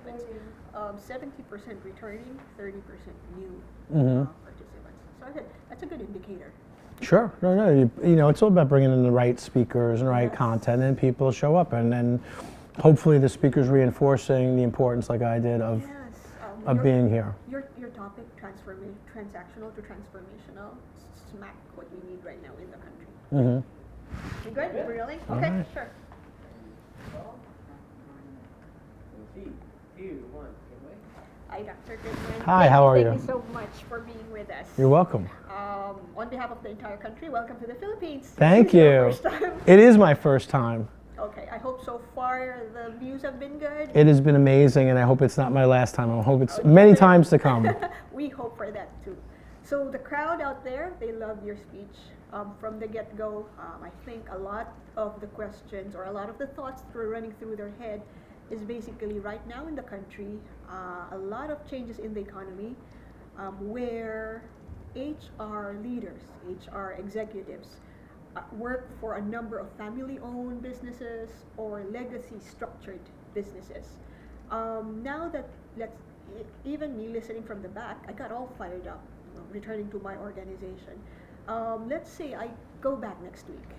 participants. 70% returning, 30% new participants. So I said, that's a good indicator. Sure. No. You know, it's all about bringing in the right speakers and the right content, and people show up, and then hopefully the speakers reinforcing the importance, like I did, of being here. Your topic, transactional to transformational, smack what we need right now in the country. You good? Really? Okay, right. sure. Hi, Dr. Goodman. Hi, how are you? Thank you so much for being with us. You're welcome. On behalf of the entire country, welcome to the Philippines. Thank This is you. your first time. It is my first time. Okay, I hope so far the views have been good. It has been amazing, and I hope it's not my last time. I hope it's many times to come. We hope for that too. So the crowd out there, they loved your speech from the get-go. I think a lot of the questions or a lot of the thoughts that were running through their head is basically right now in the country, a lot of changes in the economy where HR leaders, HR executives work for a number of family-owned businesses or legacy-structured businesses. Now that even me listening from the back, I got all fired up, returning to my organization. Let's say I go back next week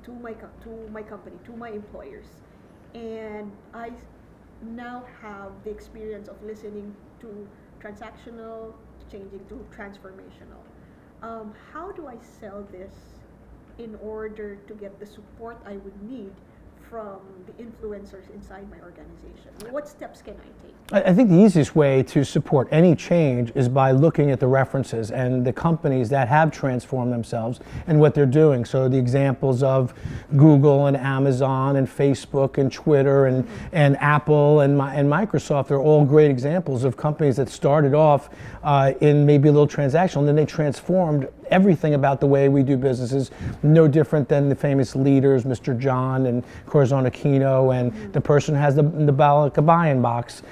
to my company, to my employers, and I now have the experience of listening to transactional, changing to transformational. How do I sell this in order to get the support I would need from the influencers inside my organization? What steps can I take? I think the easiest way to support any change is by looking at the references and the companies that have transformed themselves and what they're doing. So the examples of Google and Amazon and Facebook and Twitter and Apple and Microsoft are all great examples of companies that started off in maybe a little transactional, and then they transformed everything about the way we do businesses, no different than the famous leaders, Mr. John and Corazon Aquino, and the person who has the Balakabayan box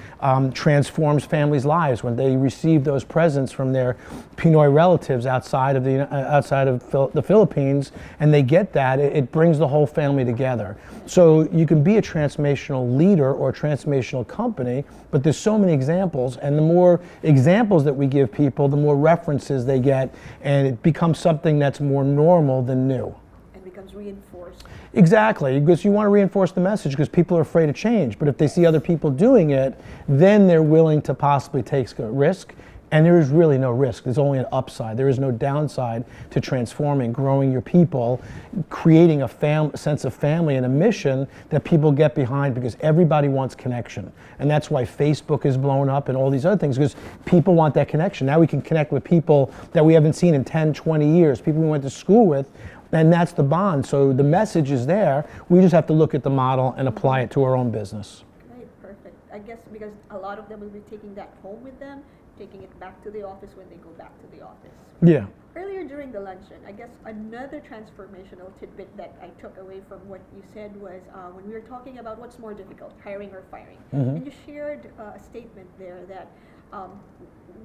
transforms families' lives when they receive those presents from their Pinoy relatives outside of the Philippines, and they get that, it brings the whole family together. So you can be a transformational leader or a transformational company, but there's so many examples, and the more examples that we give people, the more references they get, and it becomes something that's more normal than new. And becomes reinforced. Exactly, because you want to reinforce the message because people are afraid of change, but if they see other people doing it, then they're willing to possibly take a risk. And there is really no risk. There's only an upside. There is no downside to transforming, growing your people, creating a sense of family and a mission that people get behind, because everybody wants connection. And that's why Facebook is blown up and all these other things, because people want that connection. Now we can connect with people that we haven't seen in 10, 20 years, people we went to school with, and that's the bond. So the message is there. We just have to look at the model and apply it to our own business. Right, perfect. I guess because a lot of them will be taking that home with them, taking it back to the office when they go back to the office. Yeah. Earlier during the luncheon, I guess another transformational tidbit that I took away from what you said was when we were talking about what's more difficult, hiring or firing. And you shared a statement there that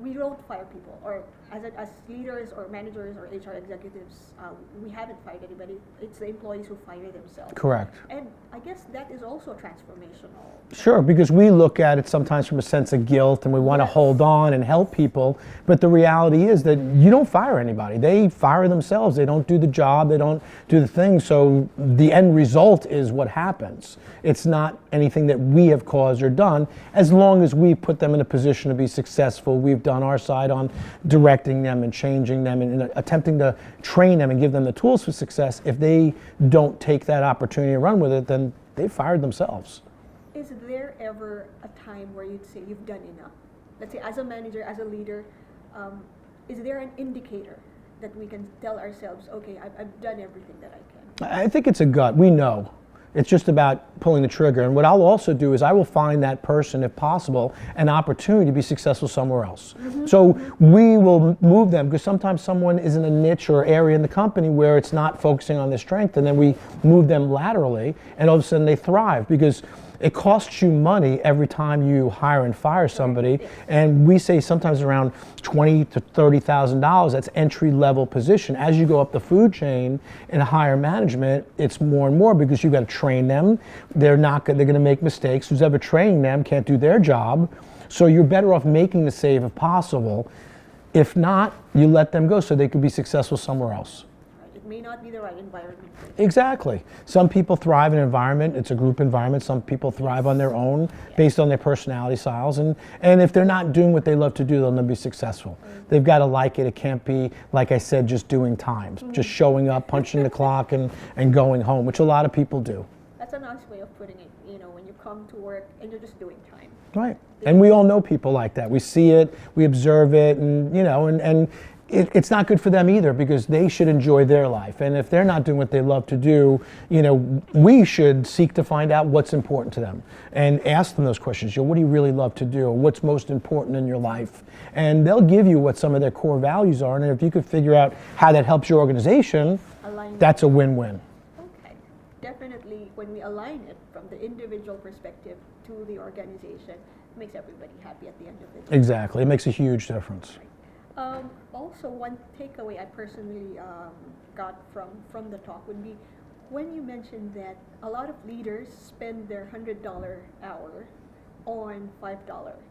we don't fire people, or as leaders or managers or HR executives, we haven't fired anybody. It's the employees who fire themselves. Correct. And I guess that is also transformational. Sure, because we look at it sometimes from a sense of guilt and we want to hold on and help people, but the reality is that you don't fire anybody. They fire themselves. They don't do the job, they don't do the thing, so the end result is what happens. It's not anything that we have caused or done, as long as we put them in a position to be successful. We've done our side on directing them and changing them and attempting to train them and give them the tools for success. If they don't take that opportunity and run with it, then they fired themselves. Is there ever a time where you'd say you've done enough? Let's say as a manager, as a leader, is there an indicator that we can tell ourselves, okay, I've done everything that I can? I think it's a gut. We know. It's just about pulling the trigger. And what I'll also do is I will find that person, if possible, an opportunity to be successful somewhere else. So we will move them, because sometimes someone is in a niche or area in the company where it's not focusing on their strength, and then we move them laterally, and all of a sudden they thrive. Because it costs you money every time you hire and fire somebody, and we say sometimes around $20,000 to $30,000. That's entry level position. As you go up the food chain in higher management, it's more and more because you've got to train them. They're going to make mistakes. Who's ever training them can't do their job, so you're better off making the save if possible. If not, you let them go so they could be successful somewhere else. It may not be the right environment. Exactly. Some people thrive in an environment, it's a group environment. Some people thrive on their own based on their personality styles. And if they're not doing what they love to do, they'll never be successful. They've got to like it. It can't be, like I said, just doing time, just showing up, punching the clock, and going home, which a lot of people do. That's a nice way of putting it, when you come to work and you're just doing time. Right. And we all know people like that. We see it, we observe it, and it's not good for them either because they should enjoy their life. And if they're not doing what they love to do, we should seek to find out what's important to them and ask them those questions. What do you really love to do? What's most important in your life? And they'll give you what some of their core values are. And if you could figure out how that helps your organization, that's a win-win. Okay. Definitely when we align it from the individual perspective to the organization, it makes everybody happy at the end of the day. Exactly. It makes a huge difference. Also, one takeaway I personally got from the talk would be when you mentioned that a lot of leaders spend their $100 hour on $5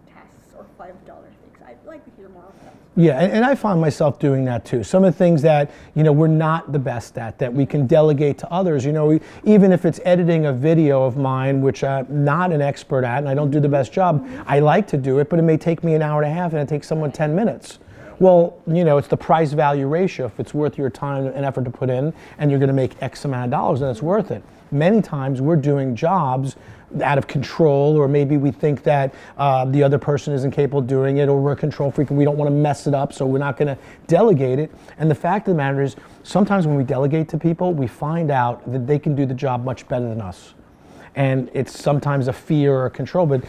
tasks or $5 things. I'd like to hear more of that. Yeah, and I find myself doing that too. Some of the things that we're not the best at, that we can delegate to others. Even if it's editing a video of mine, which I'm not an expert at, and I don't do the best job. I like to do it, but it may take me an hour and a half, and it takes someone 10 minutes. Well, it's the price-value ratio. If it's worth your time and effort to put in, and you're going to make X amount of dollars, then it's worth it. Many times we're doing jobs out of control, or maybe we think that the other person isn't capable of doing it, or we're a control freak and we don't want to mess it up, so we're not going to delegate it. And the fact of the matter is, sometimes when we delegate to people, we find out that they can do the job much better than us. And it's sometimes a fear or a control, but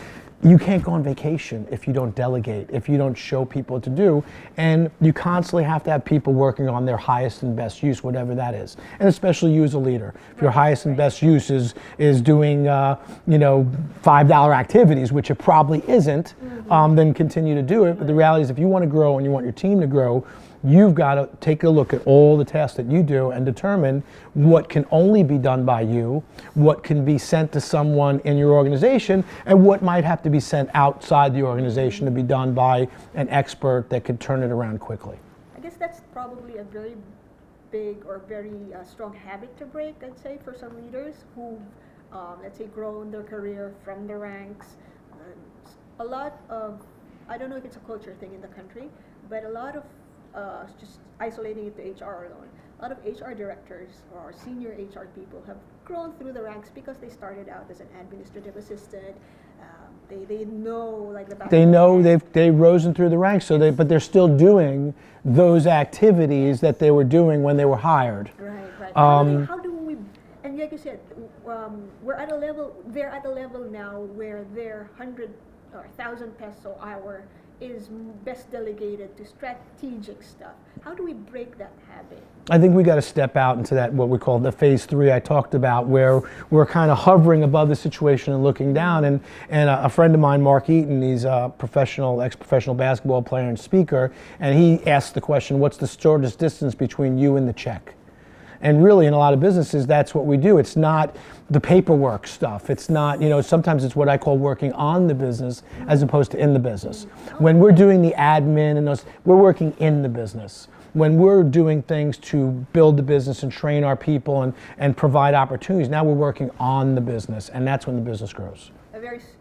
you can't go on vacation if you don't delegate, if you don't show people what to do, and you constantly have to have people working on their highest and best use, whatever that is, and especially you as a leader. If your highest and best use is doing, $5 activities, which it probably isn't, then continue to do it. But the reality is, if you want to grow and you want your team to grow, you've got to take a look at all the tasks that you do and determine what can only be done by you, what can be sent to someone in your organization, and what might have to be sent outside the organization to be done by an expert that could turn it around quickly. I guess that's probably a very big or very strong habit to break, I'd say, for some leaders who, let's say, grown their career from the ranks. A lot of, I don't know if it's a culture thing in the country, but a lot of just isolating it to HR alone. A lot of HR directors or senior HR people have grown through the ranks because they started out as an administrative assistant. They know like the back. They know they've risen through the ranks, but they're still doing those activities that they were doing when they were hired. Right. How do we? And like you said, they're at a level now where their 100 or 1,000 peso hour is best delegated to strategic stuff. How do we break that habit? I think we got to step out into that, what we call the phase 3 I talked about, where we're kind of hovering above the situation and looking down. And a friend of mine, Mark Eaton, he's a ex-professional basketball player and speaker, and he asked the question, what's the shortest distance between you and the check? And really, in a lot of businesses, that's what we do. It's not the paperwork stuff. It's not, sometimes it's what I call working on the business as opposed to in the business. When we're doing the admin and those, we're working in the business. When we're doing things to build the business and train our people and provide opportunities, now we're working on the business, and that's when the business grows.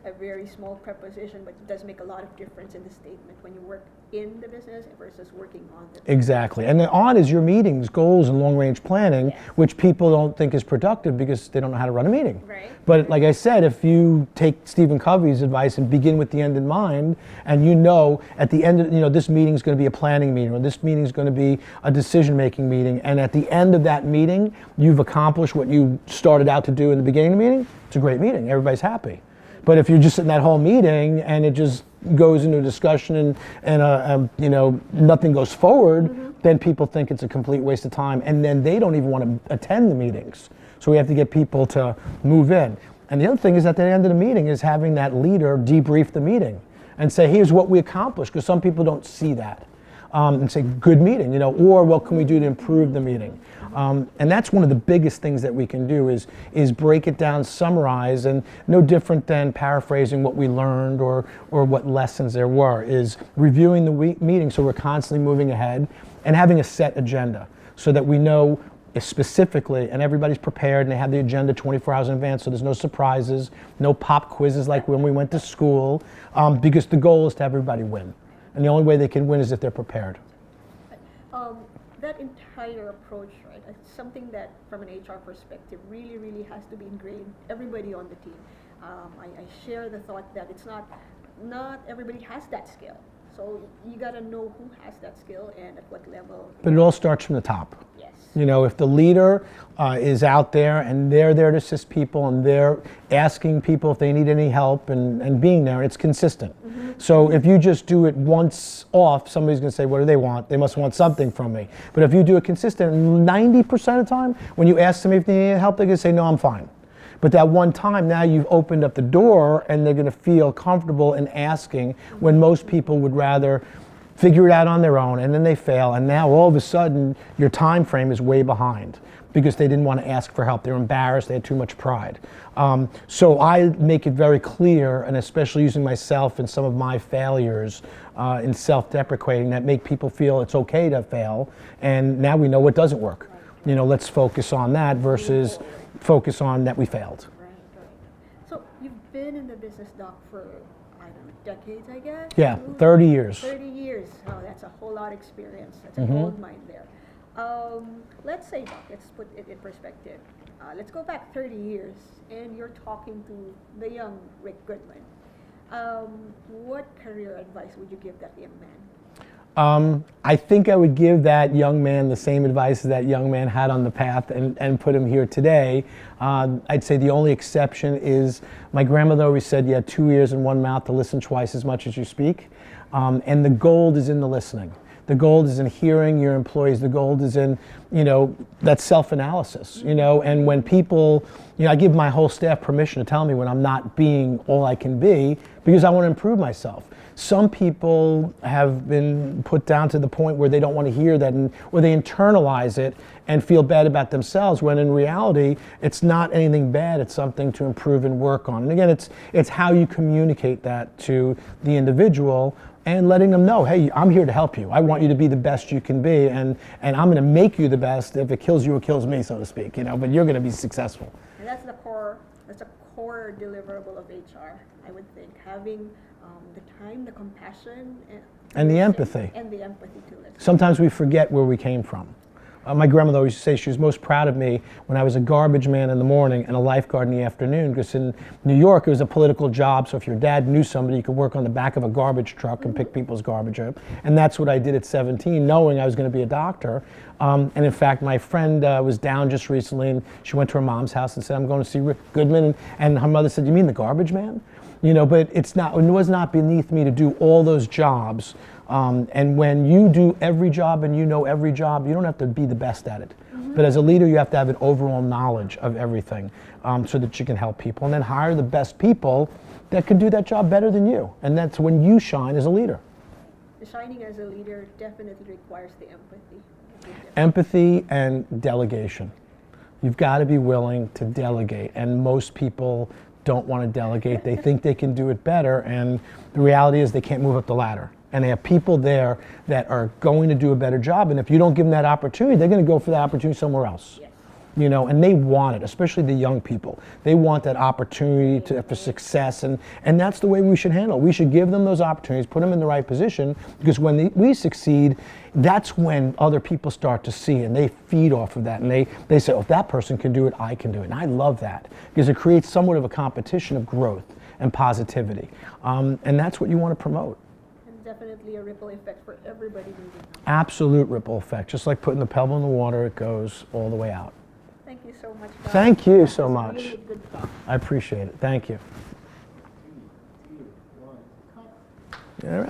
A very small preposition, but it does make a lot of difference in the statement when you work in the business versus working on the business. Exactly. And the on is your meetings, goals, and long-range planning, which people don't think is productive because they don't know how to run a meeting. Right. But like I said, if you take Stephen Covey's advice and begin with the end in mind, and at the end of, this meeting is going to be a planning meeting, or this meeting is going to be a decision-making meeting, and at the end of that meeting, you've accomplished what you started out to do in the beginning of the meeting, it's a great meeting. Everybody's happy. But if you're just in that whole meeting and it just goes into a discussion and nothing goes forward, then people think it's a complete waste of time, and then they don't even want to attend the meetings. So we have to get people to move in. And the other thing is at the end of the meeting is having that leader debrief the meeting and say, here's what we accomplished, because some people don't see that. And say, good meeting, or what can we do to improve the meeting? And that's one of the biggest things that we can do is break it down, summarize, and no different than paraphrasing what we learned or what lessons there were, is reviewing the meeting so we're constantly moving ahead and having a set agenda so that we know specifically, and everybody's prepared and they have the agenda 24 hours in advance, so there's no surprises, no pop quizzes like when we went to school, because the goal is to have everybody win. And the only way they can win is if they're prepared. That entire approach, right, it's something that from an HR perspective really, really has to be ingrained, everybody on the team. I share the thought that it's not everybody has that skill. So you got to know who has that skill and at what level. But it all starts from the top. Yes. If the leader is out there and they're there to assist people and they're asking people if they need any help and being there, it's consistent. Mm-hmm. So if you just do it once off, somebody's going to say, what do they want? They must want something from me. But if you do it consistent, 90% of the time, when you ask them if they need any help, they're going to say, no, I'm fine. But that one time, now you've opened up the door and they're going to feel comfortable in asking, when most people would rather figure it out on their own and then they fail, and now all of a sudden your time frame is way behind because they didn't want to ask for help. They were embarrassed, they had too much pride. So I make it very clear, and especially using myself and some of my failures in self-deprecating, that make people feel it's okay to fail, and now we know what doesn't work. Let's focus on that versus focus on that we failed. Right. So you've been in the business, Doc, for, I don't know, decades, I guess? Yeah, 30 years. 30 years. Oh, that's a whole lot of experience. That's a gold mine there. Let's say, Doc, let's put it in perspective. Let's go back 30 years, and you're talking to the young Rick Goodman. What career advice would you give that young man? I think I would give that young man the same advice that young man had on the path and put him here today. I'd say the only exception is my grandmother always said you had 2 ears and 1 mouth to listen twice as much as you speak. And the gold is in the listening. The gold is in hearing your employees. The gold is in, that self-analysis, and when people, I give my whole staff permission to tell me when I'm not being all I can be because I want to improve myself. Some people have been put down to the point where they don't want to hear that, or they internalize it and feel bad about themselves, when in reality, it's not anything bad. It's something to improve and work on. And again, it's how you communicate that to the individual and letting them know, hey, I'm here to help you. I want you to be the best you can be, and I'm going to make you the best. If it kills you, it kills me, so to speak, but you're going to be successful. And that's a core deliverable of HR, I would think, having the time, the compassion, and the empathy. And the empathy to listen. Sometimes we forget where we came from. My grandmother always used to say she was most proud of me when I was a garbage man in the morning and a lifeguard in the afternoon, because in New York it was a political job, so if your dad knew somebody, you could work on the back of a garbage truck and pick people's garbage up. And that's what I did at 17, knowing I was going to be a doctor. And in fact, my friend was down just recently, and she went to her mom's house and said, I'm going to see Rick Goodman. And her mother said, you mean the garbage man? But it was not beneath me to do all those jobs. And when you do every job and you know every job, you don't have to be the best at it. Mm-hmm. But as a leader, you have to have an overall knowledge of everything so that you can help people. And then hire the best people that can do that job better than you. And that's when you shine as a leader. The shining as a leader definitely requires the empathy. Empathy and delegation. You've got to be willing to delegate. And most people don't want to delegate. They think they can do it better. And the reality is they can't move up the ladder. And they have people there that are going to do a better job. And if you don't give them that opportunity, they're going to go for that opportunity somewhere else. Yes. And they want it, especially the young people. They want that opportunity for success. And that's the way we should handle it. We should give them those opportunities, put them in the right position, because when we succeed, that's when other people start to see, and they feed off of that. And they say, oh, if that person can do it, I can do it. And I love that, because it creates somewhat of a competition of growth and positivity. And that's what you want to promote. Definitely a ripple effect for everybody moving on. Absolute ripple effect. Just like putting the pebble in the water, it goes all the way out. Thank you so much, Bob. Thank you so much. Really good talk. I appreciate it. Thank you. All right.